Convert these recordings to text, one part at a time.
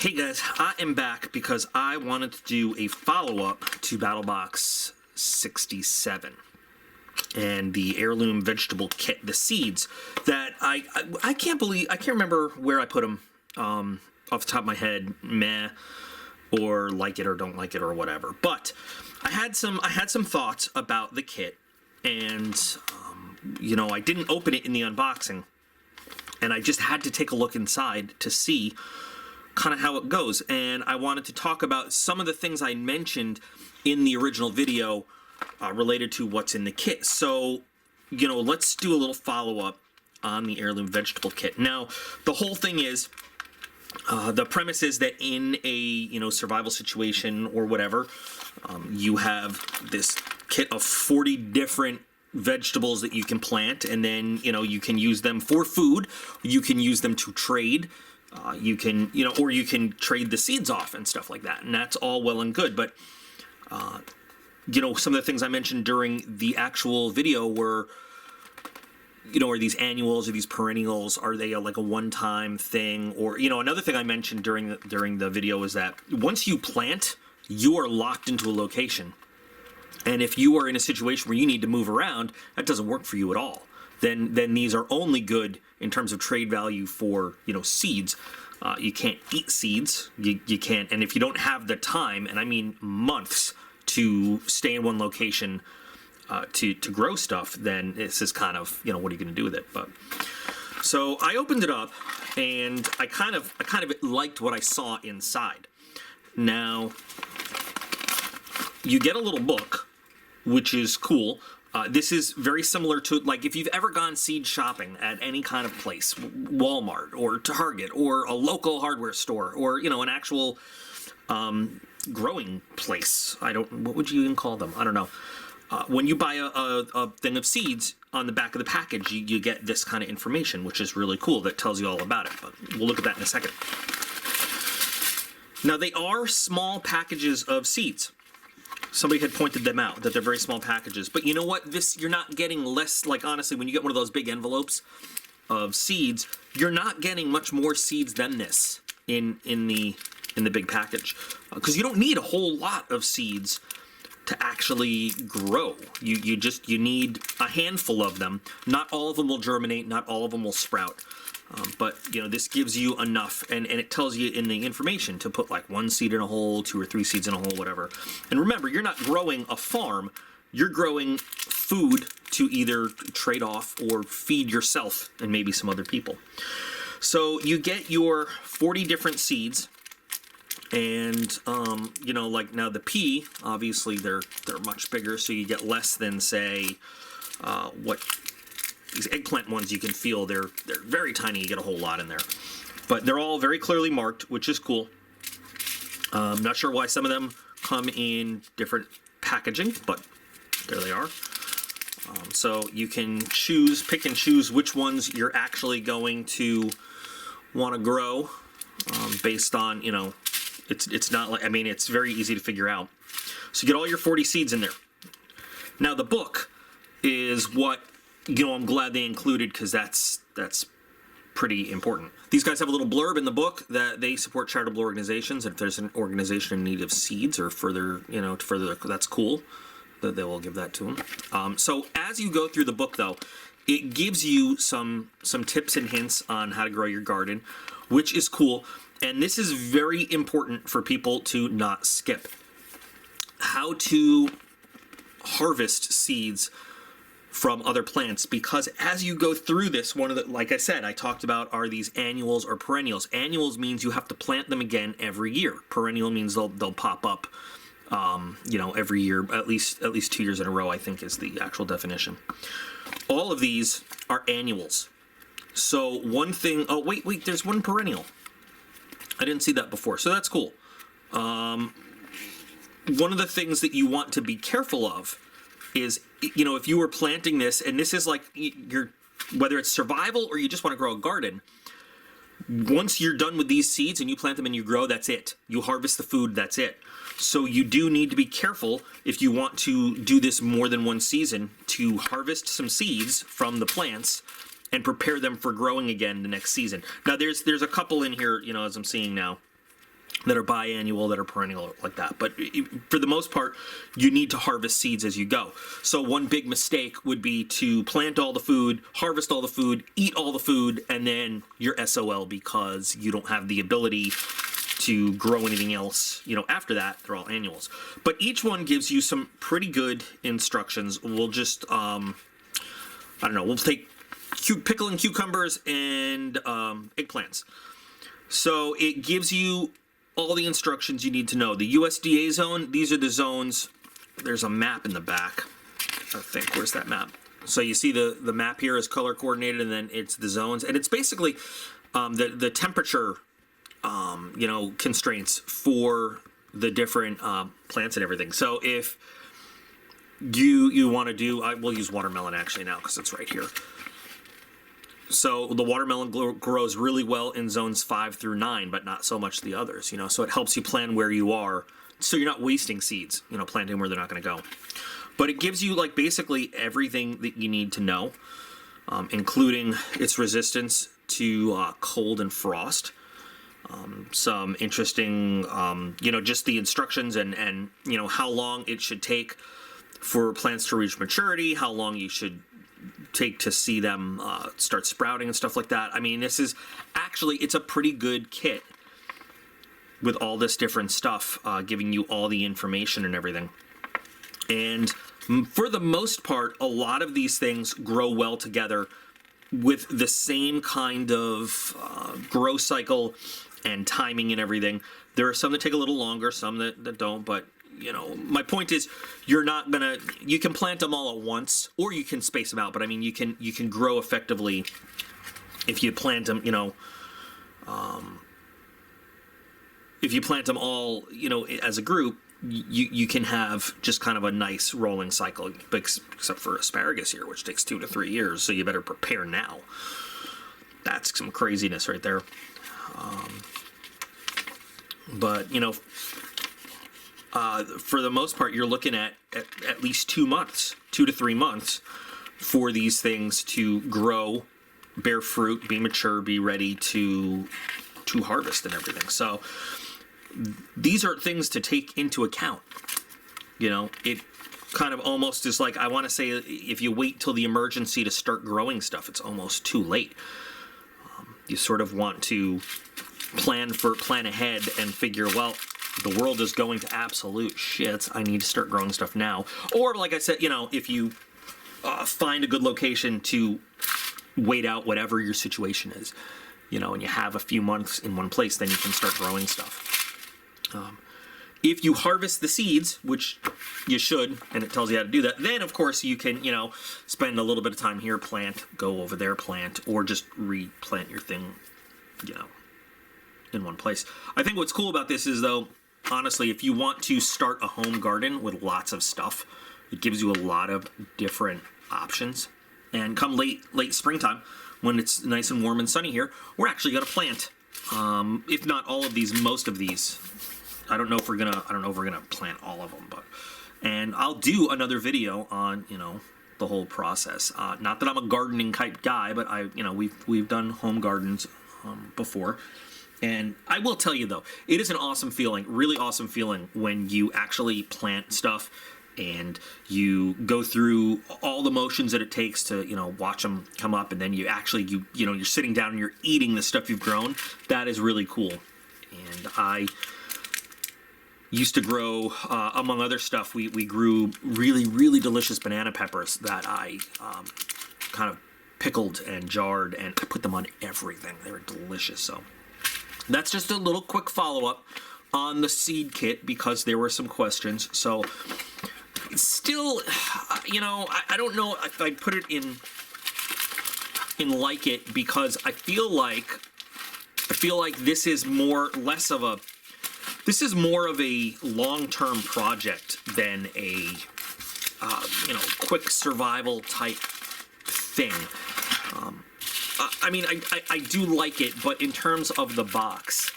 Hey guys, I am back because I wanted to do a follow-up to Battlbox 67 and the Heirloom vegetable kit, the seeds that I can't remember where I put them off the top of my head, meh, or like it or don't like it or whatever. But I had some thoughts about the kit, and you know, I didn't open it in the unboxing, and I just had to take a look inside to see kind of how it goes. And I wanted to talk about some of the things I mentioned in the original video related to what's in the kit. So, you know, let's do a little follow-up on the Heirloom vegetable kit. Now, the whole thing is, the premise is that in a, survival situation or whatever, you have this kit of 40 different vegetables that you can plant, and then, you can use them for food, you can use them to trade, you can, or you can trade the seeds off and stuff like that, and that's all well and good. But, some of the things I mentioned during the actual video were, are these annuals or these perennials? Are they like a one-time thing? Or, another thing I mentioned during the video is that once you plant, you are locked into a location. And if you are in a situation where you need to move around, that doesn't work for you at all. Then these are only good in terms of trade value for, seeds. You can't eat seeds. You can't. And if you don't have the time, and I mean months, to stay in one location to grow stuff, then this is kind of, what are you going to do with it? But so I opened it up, and I kind of liked what I saw inside. Now, you get a little book, which is cool. This is very similar to, like, if you've ever gone seed shopping at any kind of place, Walmart or Target or a local hardware store, or, an actual growing place. What would you even call them? I don't know. When you buy a thing of seeds, on the back of the package, you get this kind of information, which is really cool, that tells you all about it. But we'll look at that in a second. Now, they are small packages of seeds. Somebody had pointed them out, that they're very small packages. But you know what? You're not getting less, like, honestly, when you get one of those big envelopes of seeds, you're not getting much more seeds than this in the big package. Because you don't need a whole lot of seeds to actually grow. You need a handful of them. Not all of them will germinate, not all of them will sprout. But, this gives you enough, and it tells you in the information to put like 1 seed in a hole, 2 or 3 seeds in a hole, whatever. And remember, you're not growing a farm, you're growing food to either trade off or feed yourself and maybe some other people. So you get your 40 different seeds, and, like now the pea, obviously they're much bigger, so you get less than, say, these eggplant ones, you can feel they're very tiny. You get a whole lot in there, but they're all very clearly marked, which is cool. Not sure why some of them come in different packaging, but there they are. So you can pick and choose which ones you're actually going to want to grow, based on, it's not like, it's very easy to figure out. So you get all your 40 seeds in there. Now the book is what, I'm glad they included, because that's pretty important. These guys have a little blurb in the book that they support charitable organizations. If there's an organization in need of seeds or further, that's cool that they will give that to them. So as you go through the book, though, it gives you some tips and hints on how to grow your garden, which is cool. And this is very important for people to not skip. How to harvest seeds from other plants, because as you go through this, like I said, I talked about, are these annuals or perennials. Annuals means you have to plant them again every year. Perennial means they'll pop up, every year, at least 2 years in a row, I think is the actual definition. All of these are annuals. So one thing, oh wait, there's one perennial. I didn't see that before, so that's cool. One of the things that you want to be careful of is, if you were planting this, and this is like whether it's survival or you just want to grow a garden, once you're done with these seeds and you plant them and you grow, that's it. You harvest the food, that's it. So you do need to be careful if you want to do this more than one season, to harvest some seeds from the plants and prepare them for growing again the next season. Now there's a couple in here, as I'm seeing now, that are biannual, that are perennial, like that. But for the most part, you need to harvest seeds as you go. So one big mistake would be to plant all the food, harvest all the food, eat all the food, and then you're SOL because you don't have the ability to grow anything else, you know, after that. They're all annuals. But each one gives you some pretty good instructions. We'll just, I don't know, we'll take pickling cucumbers and eggplants. So it gives you all the instructions you need to know. The USDA zone, these are the zones. There's a map in the back, I think. Where's that map? So you see the map here is color coordinated, and then it's the zones. And it's basically the temperature, you know, constraints for the different plants and everything. So if you want to do, we'll use watermelon actually now because it's right here. So the watermelon grows really well in zones 5 through 9, but not so much the others, you know, so it helps you plan where you are, so you're not wasting seeds, you know, planting where they're not going to go. But it gives you, like, basically everything that you need to know, including its resistance to cold and frost. Some interesting, you know, just the instructions and, you know, how long it should take for plants to reach maturity, how long you should take to see them start sprouting and stuff like that. I mean, this is actually, it's a pretty good kit with all this different stuff, giving you all the information and everything. And for the most part, a lot of these things grow well together with the same kind of growth cycle and timing and everything. There are some that take a little longer, some that don't, but you know, my point is, you're not gonna. You can plant them all at once, or you can space them out. But I mean, you can grow effectively if you plant them. You know, if you plant them all, you know, as a group, you can have just kind of a nice rolling cycle. Except for asparagus here, which takes 2 to 3 years. So you better prepare now. That's some craziness right there. But you know. For the most part, you're looking at least 2 months, 2 to 3 months, for these things to grow, bear fruit, be mature, be ready to harvest and everything. So these are things to take into account. You know, it kind of almost is like, I want to say, if you wait till the emergency to start growing stuff, it's almost too late. You sort of want to plan ahead and figure, well, the world is going to absolute shit. I need to start growing stuff now. Or, like I said, you know, if you find a good location to wait out whatever your situation is, you know, and you have a few months in one place, then you can start growing stuff. If you harvest the seeds, which you should, and it tells you how to do that, then, of course, you can, you know, spend a little bit of time here, plant, go over there, plant, or just replant your thing, you know, in one place. I think what's cool about this is, though, honestly, if you want to start a home garden with lots of stuff, it gives you a lot of different options. And come late springtime, when it's nice and warm and sunny here, we're actually going to plant, if not all of these, most of these. I don't know if we're gonna plant all of them, and I'll do another video on, you know, the whole process. Not that I'm a gardening type guy, but we've done home gardens before. And I will tell you, though, it is an awesome feeling, really awesome feeling, when you actually plant stuff and you go through all the motions that it takes to, you know, watch them come up, and then you actually, you know, you're sitting down and you're eating the stuff you've grown. That is really cool. And I used to grow, among other stuff, we grew really, really delicious banana peppers that I kind of pickled and jarred, and I put them on everything. They were delicious, so... That's just a little quick follow-up on the seed kit, because there were some questions. So, still, you know, I don't know if I'd put it in like it, because I feel like this is more of a long-term project than a you know, quick survival type thing. I mean, I do like it, but in terms of the box,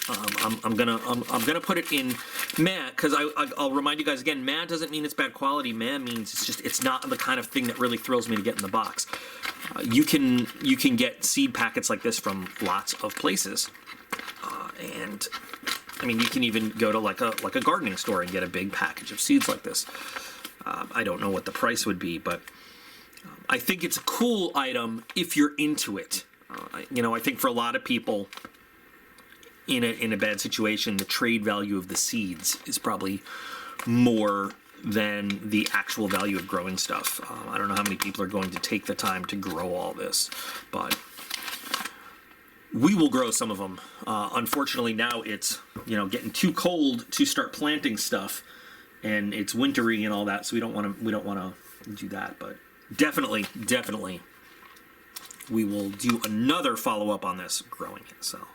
I'm gonna put it in meh, because I'll remind you guys again, meh doesn't mean it's bad quality. Meh means it's not the kind of thing that really thrills me to get in the box. You can get seed packets like this from lots of places, and I mean, you can even go to like a gardening store and get a big package of seeds like this. I don't know what the price would be, but I think it's a cool item if you're into it. You know, I think for a lot of people in a bad situation, the trade value of the seeds is probably more than the actual value of growing stuff. I don't know how many people are going to take the time to grow all this, but we will grow some of them. Unfortunately, now it's, you know, getting too cold to start planting stuff, and it's wintry and all that, so we don't want to do that. But definitely, we will do another follow-up on this growing it. So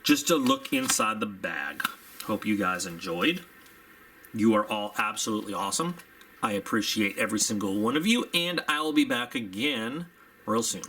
just to look inside the bag. Hope you guys enjoyed. You are all absolutely awesome. I appreciate every single one of you, and I'll be back again real soon.